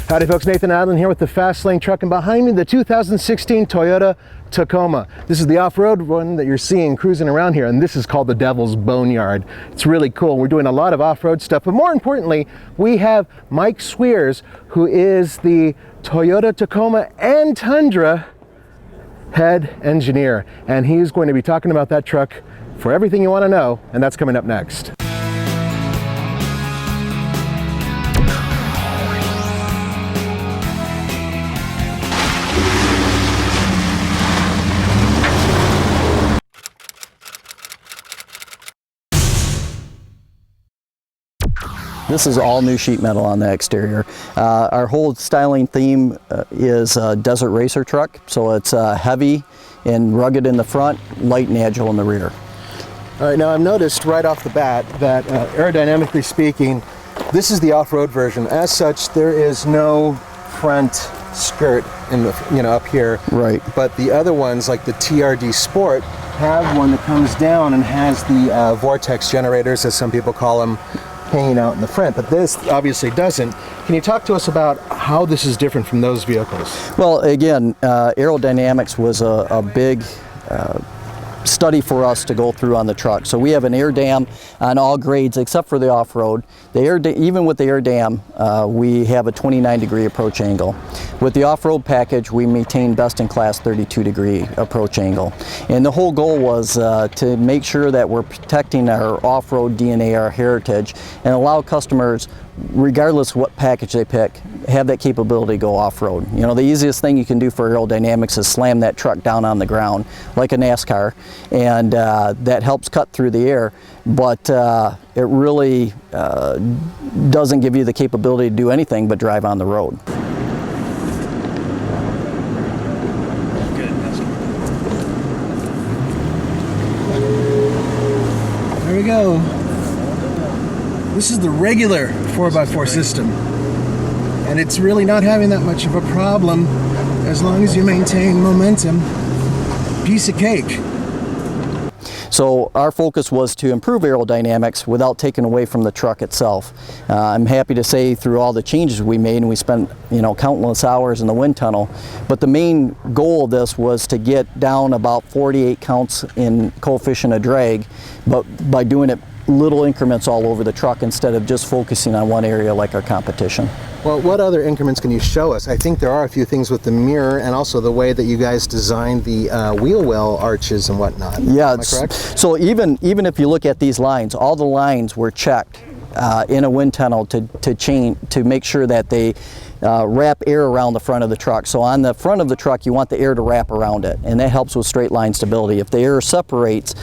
Howdy folks, Nathan Adlin here with the Fast Lane truck, and behind me the 2016 Toyota Tacoma. This is the off-road one that you're seeing cruising around here, and this is called the Devil's Boneyard. It's really cool. We're doing a lot of off-road stuff, but more importantly, we have Mike Sweers, who is the Toyota Tacoma and Tundra head engineer, and he's going to be talking about that truck for everything you want to know, and that's coming up next. This is all new sheet metal on the exterior. Our whole styling theme is a desert racer truck, so it's heavy and rugged in the front, light and agile in the rear. All right, now I've noticed right off the bat that aerodynamically speaking, this is the off-road version. As such, there is no front skirt in the, up here. Right. But the other ones, like the TRD Sport, have one that comes down and has the vortex generators, as some people call them, hanging out in the front, but this obviously doesn't. Can you talk to us about how this is different from those vehicles? Well, again, aerodynamics was a big study for us to go through on the truck. So we have an air dam on all grades except for the off-road. Even with the air dam, we have a 29-degree approach angle. With the off-road package, we maintain best-in-class 32-degree approach angle. And the whole goal was to make sure that we're protecting our off-road DNA, our heritage, and allow customers, regardless of what package they pick, have that capability to go off-road. You know, the easiest thing you can do for aerodynamics is slam that truck down on the ground like a NASCAR, and that helps cut through the air, but it really doesn't give you the capability to do anything but drive on the road. There we go. This is the regular 4x4 system, and it's really not having that much of a problem as long as you maintain momentum. Piece of cake. So our focus was to improve aerodynamics without taking away from the truck itself. I'm happy to say through all the changes we made, and we spent countless hours in the wind tunnel, but the main goal of this was to get down about 48 counts in coefficient of drag, but by doing it little increments all over the truck instead of just focusing on one area like our competition. Well, what other increments can you show us? I think there are a few things with the mirror and also the way that you guys designed the wheel well arches and whatnot. Yeah, am I correct? So even if you look at these lines, all the lines were checked in a wind tunnel to make sure that they wrap air around the front of the truck. So on the front of the truck, you want the air to wrap around it, and that helps with straight line stability. If the air separates,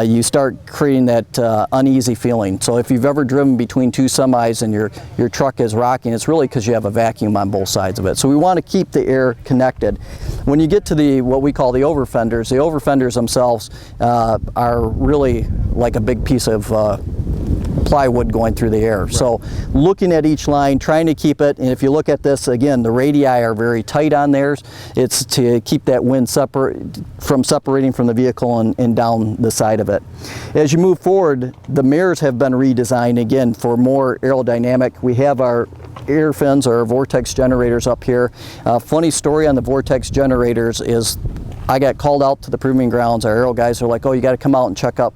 you start creating that uneasy feeling. So if you've ever driven between two semis and your truck is rocking, it's really because you have a vacuum on both sides of it. So we want to keep the air connected. When you get to what we call the over fenders themselves are really like a big piece of plywood going through the air. Right. So looking at each line, trying to keep it, and if you look at this again, the radii are very tight on theirs. It's to keep that wind separating from the vehicle and down the side of it. As you move forward, the mirrors have been redesigned again for more aerodynamic. We have our air fins, or vortex generators up here. Funny story on the vortex generators is I got called out to the proving grounds. Our aero guys are like, oh, you got to come out and check up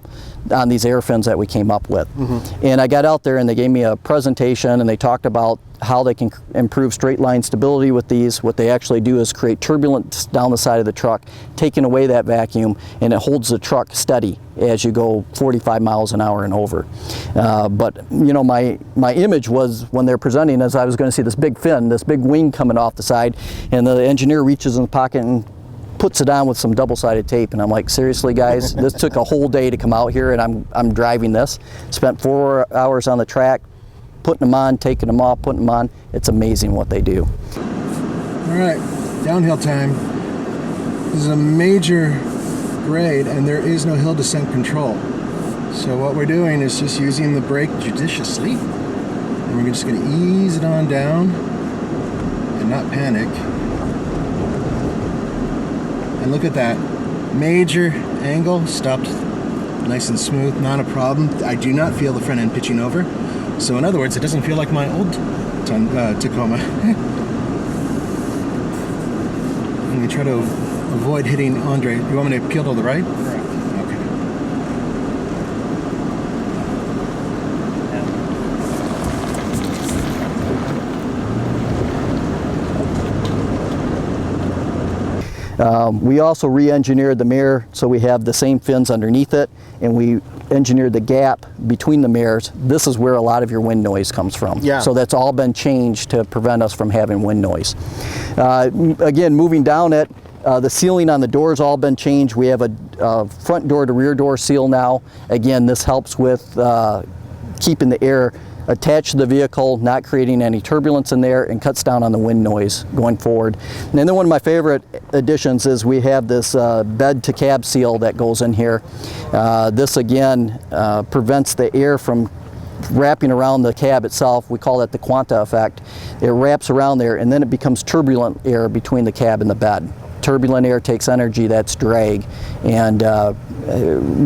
on these air fins that we came up with. Mm-hmm. And I got out there and they gave me a presentation and they talked about how they can improve straight line stability with these. What they actually do is create turbulence down the side of the truck, taking away that vacuum, and it holds the truck steady as you go 45 miles an hour and over. But my image was when they're presenting, as I was going to see this big fin, this big wing coming off the side, and the engineer reaches in the pocket and puts it on with some double-sided tape, and I'm like, seriously guys, this took a whole day to come out here, and I'm driving this. Spent 4 hours on the track, putting them on, taking them off, putting them on. It's amazing what they do. All right, downhill time. This is a major grade, and there is no hill descent control. So what we're doing is just using the brake judiciously, and we're just going to ease it on down and not panic. And look at that, major angle, stopped nice and smooth, not a problem. I do not feel the front end pitching over. So in other words, it doesn't feel like my old Tacoma. I'm going to try to avoid hitting Andre. You want me to peel to the right? Right. Okay. We also re-engineered the mirror so we have the same fins underneath it, and we engineered the gap between the mirrors. This is where a lot of your wind noise comes from. Yeah. So that's all been changed to prevent us from having wind noise. Again, moving down it, the sealing on the doors all been changed. We have a front door to rear door seal now. Again, this helps with keeping the air attached to the vehicle, not creating any turbulence in there, and cuts down on the wind noise going forward. And then one of my favorite additions is we have this bed to cab seal that goes in here. This again prevents the air from wrapping around the cab itself. We call that the quanta effect. It wraps around there and then it becomes turbulent air between the cab and the bed. Turbulent air takes energy, that's drag, and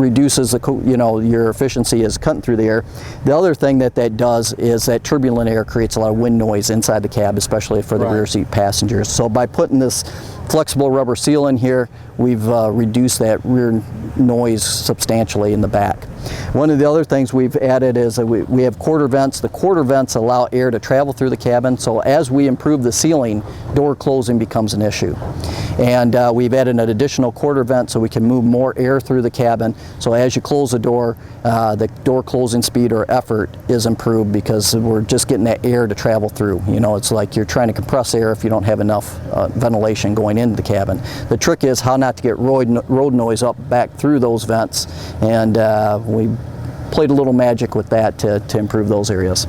reduces your efficiency is cutting through the air. The other thing that does is that turbulent air creates a lot of wind noise inside the cab, especially for the rear seat passengers. So by putting this flexible rubber seal in here, we've reduced that rear noise substantially in the back. One of the other things we've added is that we have quarter vents. The quarter vents allow air to travel through the cabin, so as we improve the sealing, door closing becomes an issue. And we've added an additional quarter vent so we can move more air through the cabin, so as you close the door closing speed or effort is improved because we're just getting that air to travel through. You know, it's like you're trying to compress air if you don't have enough ventilation going into the cabin. The trick is how not to get road noise up back through those vents, and we played a little magic with that to improve those areas.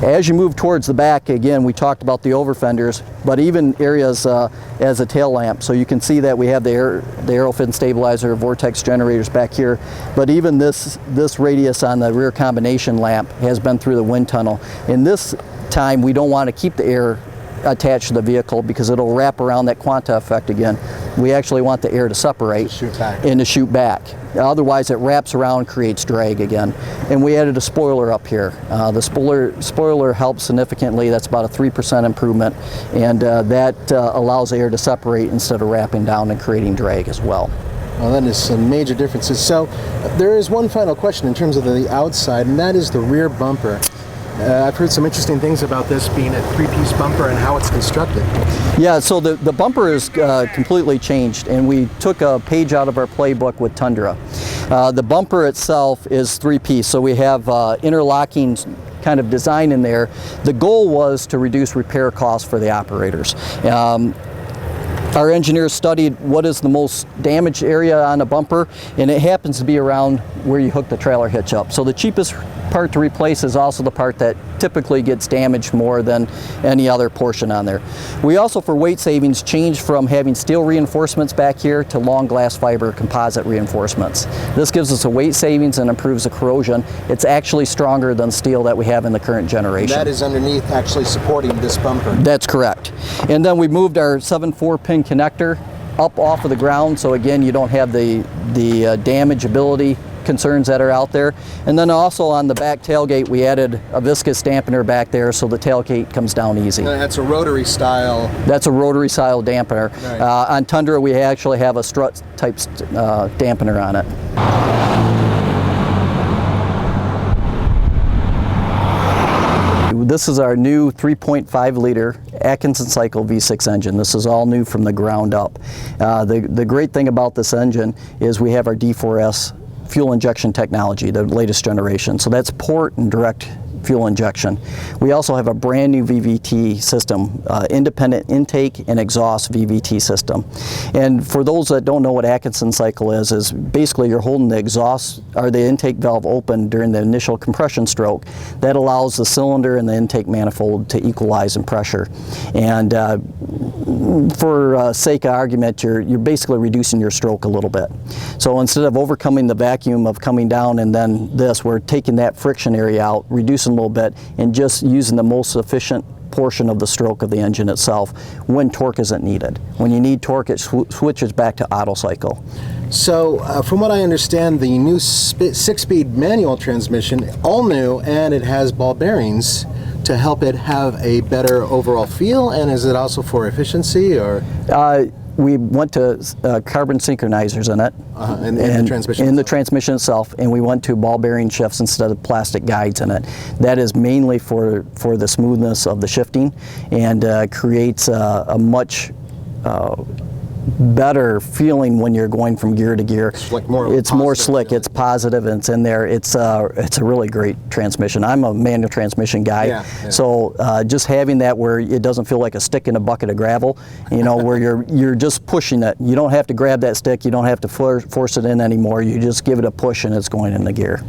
As you move towards the back, again, we talked about the over fenders, but even areas as a tail lamp. So you can see that we have the Aero fin stabilizer, vortex generators back here, but even this radius on the rear combination lamp has been through the wind tunnel. In this time, we don't want to keep the air attached to the vehicle because it'll wrap around that quanta effect again. We actually want the air to separate and to shoot back. Otherwise it wraps around, creates drag again. And we added a spoiler up here. The spoiler helps significantly. That's about a 3% improvement, and that allows air to separate instead of wrapping down and creating drag as well. Well, that is some major differences. So there is one final question in terms of the outside, and that is the rear bumper. I've heard some interesting things about this being a three-piece bumper and how it's constructed. Yeah, so the bumper is completely changed, and we took a page out of our playbook with Tundra. The bumper itself is three-piece, so we have interlocking kind of design in there. The goal was to reduce repair costs for the operators. Our engineers studied what is the most damaged area on a bumper, and it happens to be around where you hook the trailer hitch up. So the cheapest part to replace is also the part that typically gets damaged more than any other portion on there. We also, for weight savings, changed from having steel reinforcements back here to long glass fiber composite reinforcements. This gives us a weight savings and improves the corrosion. It's actually stronger than steel that we have in the current generation. That is underneath actually supporting this bumper. That's correct. And then we moved our 7/4 pin connector up off of the ground, so again you don't have the damageability concerns that are out there. And then also on the back tailgate we added a viscous dampener back there so the tailgate comes down easy. That's a rotary style. That's a rotary style dampener. Right. On Tundra we actually have a strut type dampener on it. This is our new 3.5 liter Atkinson Cycle V6 engine. This is all new from the ground up. The great thing about this engine is we have our D4S fuel injection technology, the latest generation. So that's port and direct fuel injection. We also have a brand new VVT system, independent intake and exhaust VVT system. And for those that don't know what Atkinson cycle is basically you're holding the exhaust or the intake valve open during the initial compression stroke. That allows the cylinder and the intake manifold to equalize in pressure. And for sake of argument, you're basically reducing your stroke a little bit. So instead of overcoming the vacuum of coming down and then this, we're taking that friction area out, reducing a little bit, and just using the most efficient portion of the stroke of the engine itself when torque isn't needed. When you need torque, it switches back to auto cycle. So, from what I understand, the new 6-speed manual transmission, all new, and it has ball bearings to help it have a better overall feel. And is it also for efficiency, or? We went to carbon synchronizers in it, in the transmission in the itself. transmission itself, and we went to ball bearing shifts instead of plastic guides in it. That is mainly for the smoothness of the shifting, and creates a much better feeling when you're going from gear to gear. It's like more slick, feeling. it's positive, and it's in there. It's a really great transmission. I'm a manual transmission guy, yeah. so just having that where it doesn't feel like a stick in a bucket of gravel, you know, where you're just pushing it. You don't have to grab that stick, you don't have to force it in anymore. You just give it a push and it's going in the gear.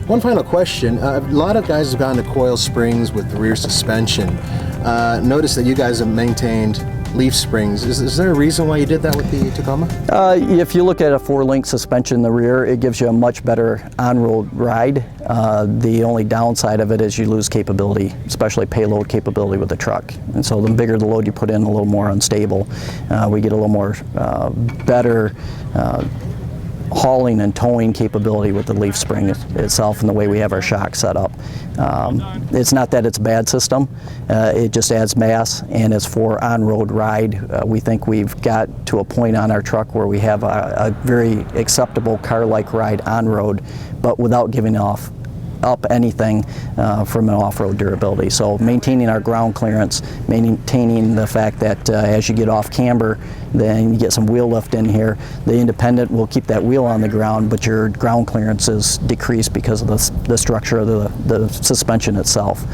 One final question. A lot of guys have gone to coil springs with the rear suspension. Notice that you guys have maintained leaf springs. Is there a reason why you did that with the Tacoma? If you look at a 4-link suspension in the rear, it gives you a much better on-road ride. The only downside of it is you lose capability, especially payload capability with the truck. And so the bigger the load you put in, a little more unstable. We get a little more better hauling and towing capability with the leaf spring itself and the way we have our shock set up. It's not that it's a bad system, it just adds mass and it's for on-road ride. We think we've got to a point on our truck where we have a very acceptable car-like ride on-road, but without giving up anything from an off-road durability. So maintaining our ground clearance, maintaining the fact that as you get off camber, then you get some wheel lift in here. The independent will keep that wheel on the ground, but your ground clearance is decreased because of the structure of the suspension itself.